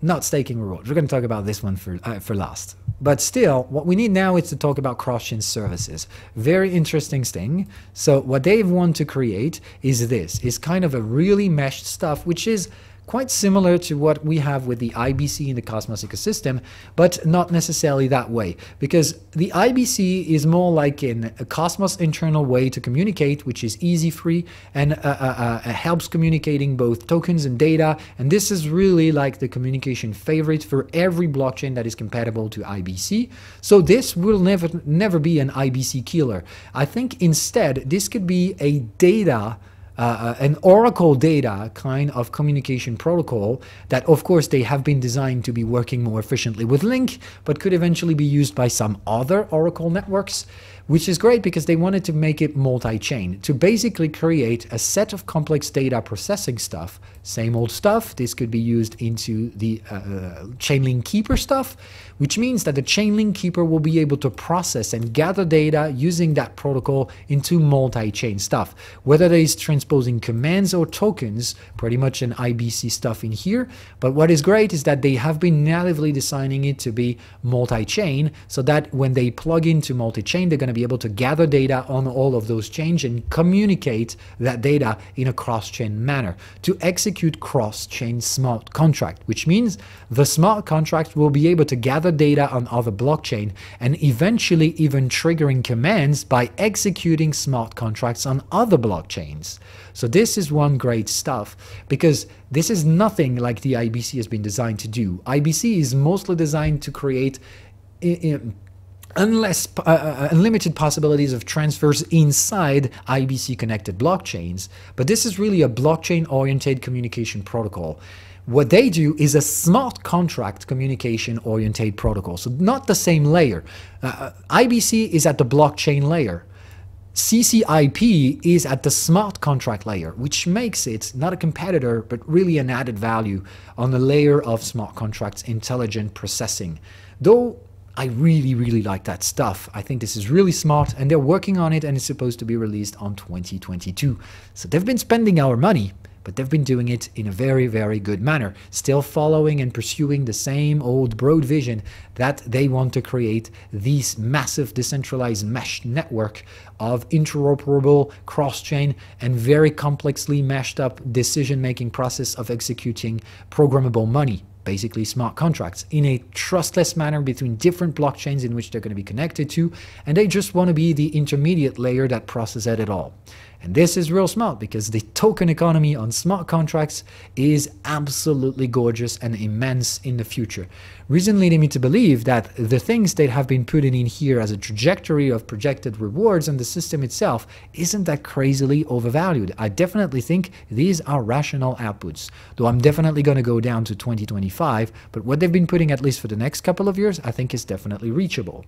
not staking rewards. We're going to talk about this one for last. But still, what we need now is to talk about Crossteam Services. Very interesting thing. So what they want to create is this, is kind of a really meshed stuff, which is quite similar to what we have with the IBC in the Cosmos ecosystem, but not necessarily that way, because the IBC is more like a Cosmos internal way to communicate, which is easy, free, and helps communicating both tokens and data, and this is really like the communication favorite for every blockchain that is compatible to IBC. So this will never be an IBC killer. I think instead this could be a data an Oracle data kind of communication protocol that, of course, they have been designed to be working more efficiently with Link, but could eventually be used by some other Oracle networks, which is great because they wanted to make it multi-chain, to basically create a set of complex data processing stuff. Same old stuff, this could be used into the Chainlink Keeper stuff, which means that the Chainlink Keeper will be able to process and gather data using that protocol into multi-chain stuff. Whether there is transparency transposing commands or tokens, pretty much an IBC stuff in here. But what is great is that they have been natively designing it to be multi-chain, so that when they plug into multi-chain, they're going to be able to gather data on all of those chains and communicate that data in a cross-chain manner to execute cross-chain smart contract, which means the smart contract will be able to gather data on other blockchain and eventually even triggering commands by executing smart contracts on other blockchains. So this is one great stuff, because this is nothing like the IBC has been designed to do. IBC is mostly designed to create unlimited possibilities of transfers inside IBC connected blockchains, but this is really a blockchain oriented communication protocol. What they do is a smart contract communication oriented protocol, so not the same layer. IBC is at the blockchain layer. CCIP is at the smart contract layer, which makes it not a competitor, but really an added value on the layer of smart contracts intelligent processing. Though I really like that stuff. I think this is really smart, and they're working on it, and it's supposed to be released on 2022. So they've been spending our money, but they've been doing it in a very good manner, still following and pursuing the same old broad vision that they want to create this massive decentralized mesh network of interoperable, cross-chain, and very complexly meshed up decision-making process of executing programmable money, basically smart contracts, in a trustless manner between different blockchains in which they're going to be connected to, and they just want to be the intermediate layer that processes it all. And this is real smart, because the token economy on smart contracts is absolutely gorgeous and immense in the future. Reason leading me to believe that the things they have been putting in here as a trajectory of projected rewards on the system itself isn't that crazily overvalued. I definitely think these are rational outputs, though I'm definitely going to go down to 2025, but what they've been putting, at least for the next couple of years, I think is definitely reachable.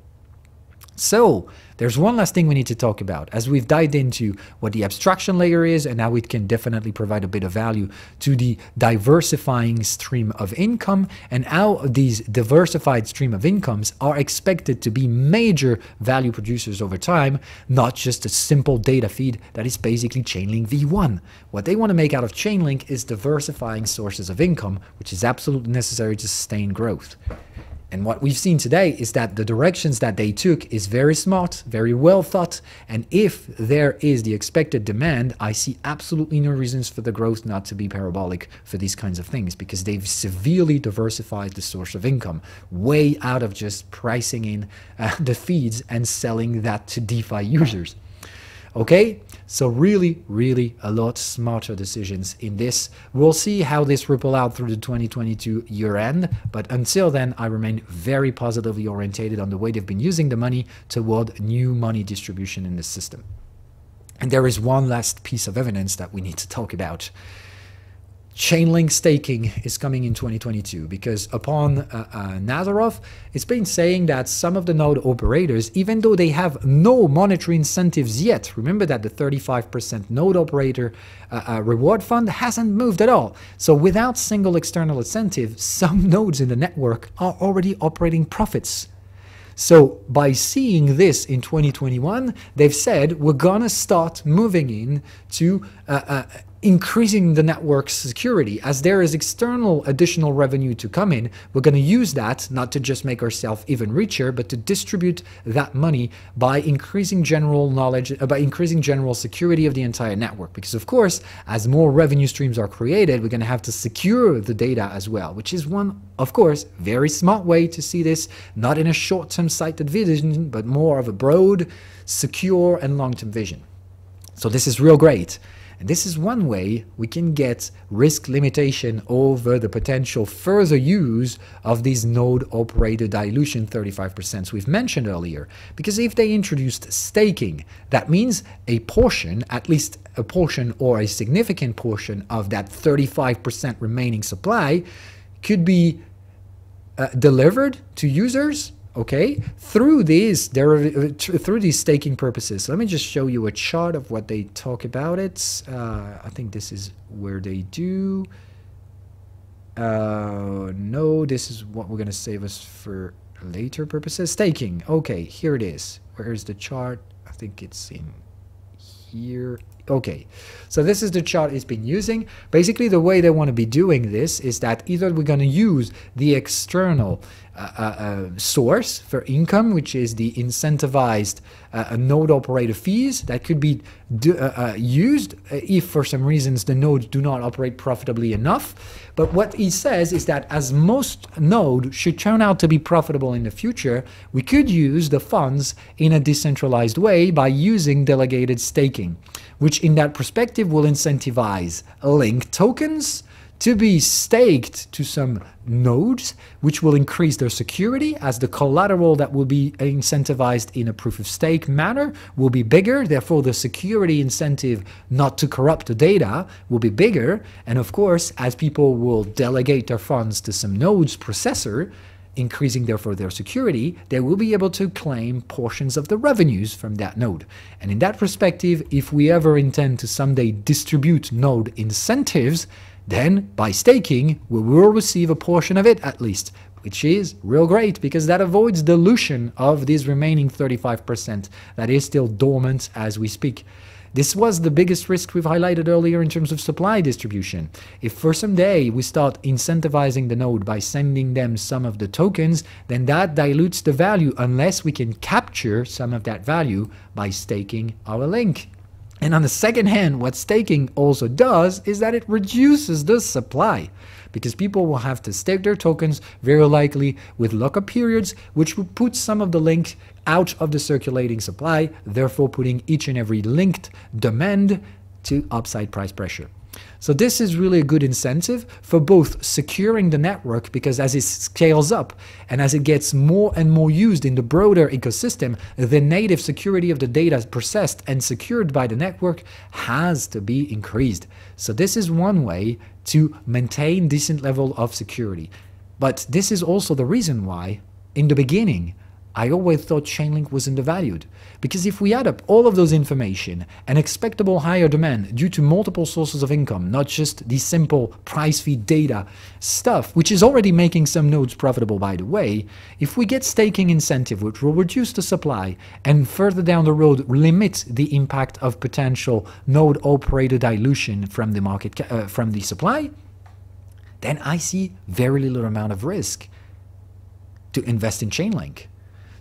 So there's one last thing we need to talk about, as we've dived into what the abstraction layer is and how it can definitely provide a bit of value to the diversifying stream of income, and how these diversified stream of incomes are expected to be major value producers over time, not just a simple data feed that is basically Chainlink V1. What they want to make out of Chainlink is diversifying sources of income, which is absolutely necessary to sustain growth. And what we've seen today is that the directions that they took is very smart, very well thought, and if there is the expected demand, I see absolutely no reasons for the growth not to be parabolic for these kinds of things, because they've severely diversified the source of income, way out of just pricing in the feeds and selling that to DeFi users. Okay, so really a lot smarter decisions in this. We'll see how this ripple out through the 2022 year end, but until then I remain very positively orientated on the way they've been using the money toward new money distribution in the system. And there is one last piece of evidence that we need to talk about. Chainlink staking is coming in 2022, because upon Nazarov, it's been saying that some of the node operators, even though they have no monetary incentives yet, remember that the 35% node operator reward fund hasn't moved at all. So without single external incentive, some nodes in the network are already operating profits. So by seeing this in 2021, they've said we're gonna start moving in to increasing the network's security. As there is external additional revenue to come in, we're going to use that not to just make ourselves even richer, but to distribute that money by increasing general knowledge, by increasing general security of the entire network. Because of course, as more revenue streams are created, we're going to have to secure the data as well, which is one, of course, very smart way to see this, not in a short-term sighted vision, but more of a broad, secure, and long-term vision. So this is real great. And this is one way we can get risk limitation over the potential further use of these node operator dilution 35% we've mentioned earlier. Because if they introduced staking, that means a portion, at least a portion or a significant portion of that 35% remaining supply could be delivered to users, okay, through these staking purposes. So let me just show you a chart of what they talk about it. I think this is where they do. No, this is what we're going to save us for later purposes. Staking. Okay, here it is. Where's the chart? I think it's in here. Okay, so this is the chart it's been using. Basically, the way they want to be doing this is that either we're going to use the external source for income, which is the incentivized node operator fees that could be used if for some reasons the nodes do not operate profitably enough. But what he says is that as most nodes should turn out to be profitable in the future, we could use the funds in a decentralized way by using delegated staking, which in that perspective will incentivize link tokens to be staked to some nodes, which will increase their security as the collateral that will be incentivized in a proof of stake manner will be bigger. Therefore, the security incentive not to corrupt the data will be bigger. And of course, as people will delegate their funds to some nodes processor, increasing therefore their security, they will be able to claim portions of the revenues from that node. And in that perspective, if we ever intend to someday distribute node incentives, then by staking, we will receive a portion of it at least, which is real great because that avoids dilution of this remaining 35% that is still dormant as we speak. This was the biggest risk we've highlighted earlier in terms of supply distribution. If for some day we start incentivizing the node by sending them some of the tokens, then that dilutes the value unless we can capture some of that value by staking our link. And on the second hand, what staking also does is that it reduces the supply, because people will have to stake their tokens very likely with lockup periods, which will put some of the link out of the circulating supply, therefore putting each and every linked demand to upside price pressure. So this is really a good incentive for both securing the network, because as it scales up and as it gets more and more used in the broader ecosystem, the native security of the data processed and secured by the network has to be increased. So this is one way to maintain decent level of security. But this is also the reason why, in the beginning, I always thought Chainlink was undervalued, because if we add up all of those information and expectable higher demand due to multiple sources of income, not just the simple price feed data stuff, which is already making some nodes profitable by the way, if we get staking incentive which will reduce the supply and further down the road limit the impact of potential node operator dilution from the market from the supply, then I see very little amount of risk to invest in Chainlink.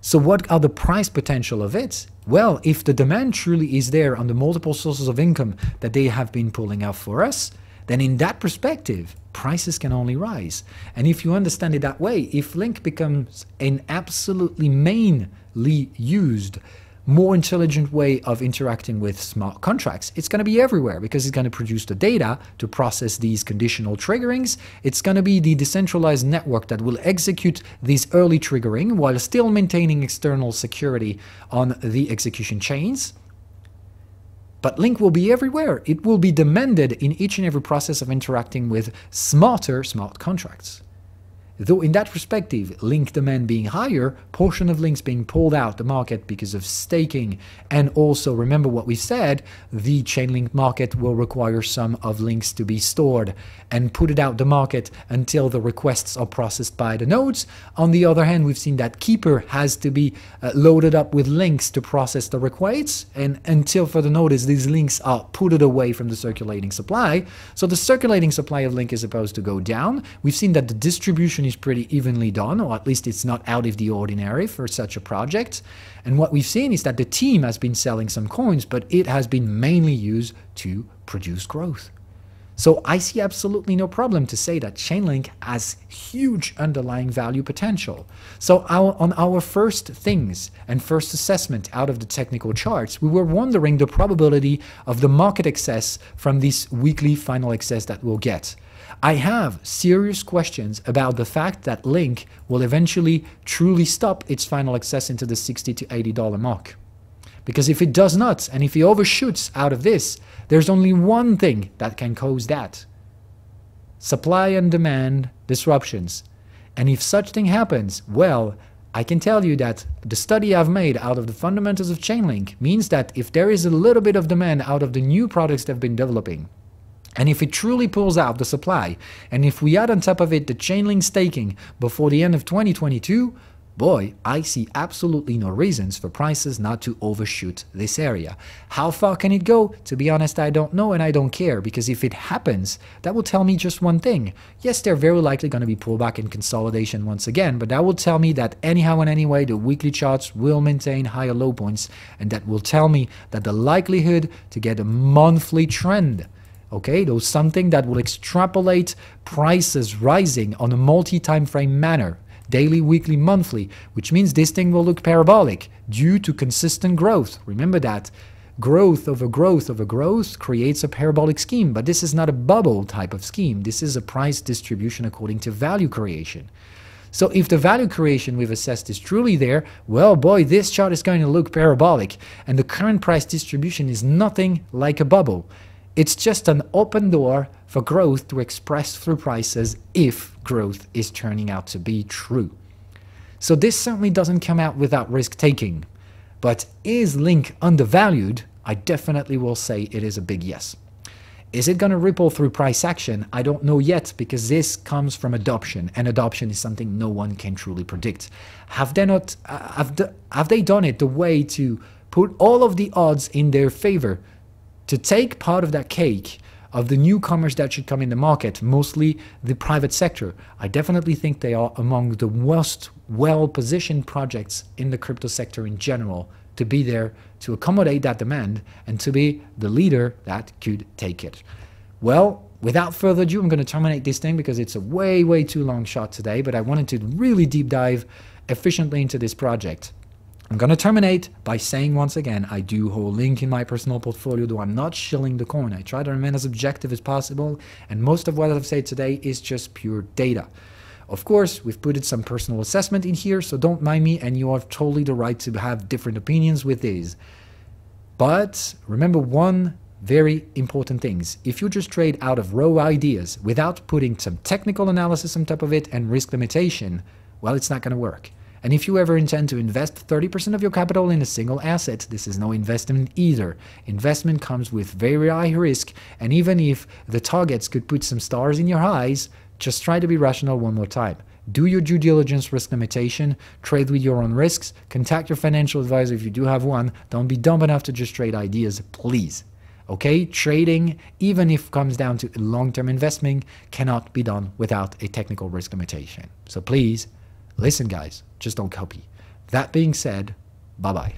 So what are the price potential of it? Well, if the demand truly is there on the multiple sources of income that they have been pulling out for us, then in that perspective, prices can only rise. And if you understand it that way, if Link becomes an absolutely mainly used, more intelligent way of interacting with smart contracts, it's going to be everywhere because it's going to produce the data to process these conditional triggerings. It's going to be the decentralized network that will execute this early triggering while still maintaining external security on the execution chains. But Link will be everywhere. It will be demanded in each and every process of interacting with smart contracts. Though in that perspective, Link demand being higher, portion of links being pulled out the market because of staking, and also remember what we said, the Chainlink market will require some of links to be stored and put it out the market until the requests are processed by the nodes. On the other hand, we've seen that Keeper has to be loaded up with links to process the requests, and until further notice, these links are put away from the circulating supply. So the circulating supply of Link is supposed to go down. We've seen that the distribution is pretty evenly done, or at least it's not out of the ordinary for such a project. And what we've seen is that the team has been selling some coins, but it has been mainly used to produce growth. So I see absolutely no problem to say that Chainlink has huge underlying value potential. So on our first things and first assessment out of the technical charts, we were wondering the probability of the market excess from this weekly final excess that we'll get. I have serious questions about the fact that Link will eventually truly stop its final excess into the $60 to $80 mark. Because if it does not, and if it overshoots out of this, there's only one thing that can cause that. Supply and demand disruptions. And if such thing happens, well, I can tell you that the study I've made out of the fundamentals of Chainlink means that if there is a little bit of demand out of the new products they've been developing, and if it truly pulls out the supply, and if we add on top of it the Chainlink staking before the end of 2022, boy, I see absolutely no reasons for prices not to overshoot this area. How far can it go? To be honest, I don't know and I don't care, because if it happens, that will tell me just one thing. Yes, they're very likely going to be pullback and consolidation once again, but that will tell me that anyhow and anyway, the weekly charts will maintain higher low points, and that will tell me that the likelihood to get a monthly trend, okay, though something that will extrapolate prices rising on a multi-time frame manner, daily, weekly, monthly, which means this thing will look parabolic due to consistent growth. Remember that. Growth over growth over growth creates a parabolic scheme, but this is not a bubble type of scheme. This is a price distribution according to value creation. So if the value creation we've assessed is truly there, well, boy, this chart is going to look parabolic, and the current price distribution is nothing like a bubble. It's just an open door for growth to express through prices if growth is turning out to be true. So this certainly doesn't come out without risk-taking. But is Link undervalued? I definitely will say it is a big yes. Is it going to ripple through price action? I don't know yet, because this comes from adoption, and adoption is something no one can truly predict. Have they done it the way to put all of the odds in their favor, to take part of that cake of the newcomers that should come in the market, mostly the private sector? I definitely think they are among the most well-positioned projects in the crypto sector in general to be there to accommodate that demand and to be the leader that could take it. Well, without further ado, I'm going to terminate this thing because it's a way too long shot today, but I wanted to really deep dive efficiently into this project. I'm going to terminate by saying once again, I do hold Link in my personal portfolio, though I'm not shilling the coin. I try to remain as objective as possible, and most of what I've said today is just pure data. Of course, we've put some personal assessment in here, so don't mind me, and you have totally the right to have different opinions with these. But remember one very important thing. If you just trade out of raw ideas without putting some technical analysis on top of it and risk limitation, well, it's not going to work. And if you ever intend to invest 30% of your capital in a single asset, this is no investment either. Investment comes with very high risk, and even if the targets could put some stars in your eyes, just try to be rational one more time. Do your due diligence risk limitation, trade with your own risks, contact your financial advisor if you do have one. Don't be dumb enough to just trade ideas, please. Okay, trading, even if it comes down to long-term investing, cannot be done without a technical risk limitation. So please, listen guys, just don't copy. That being said, bye-bye.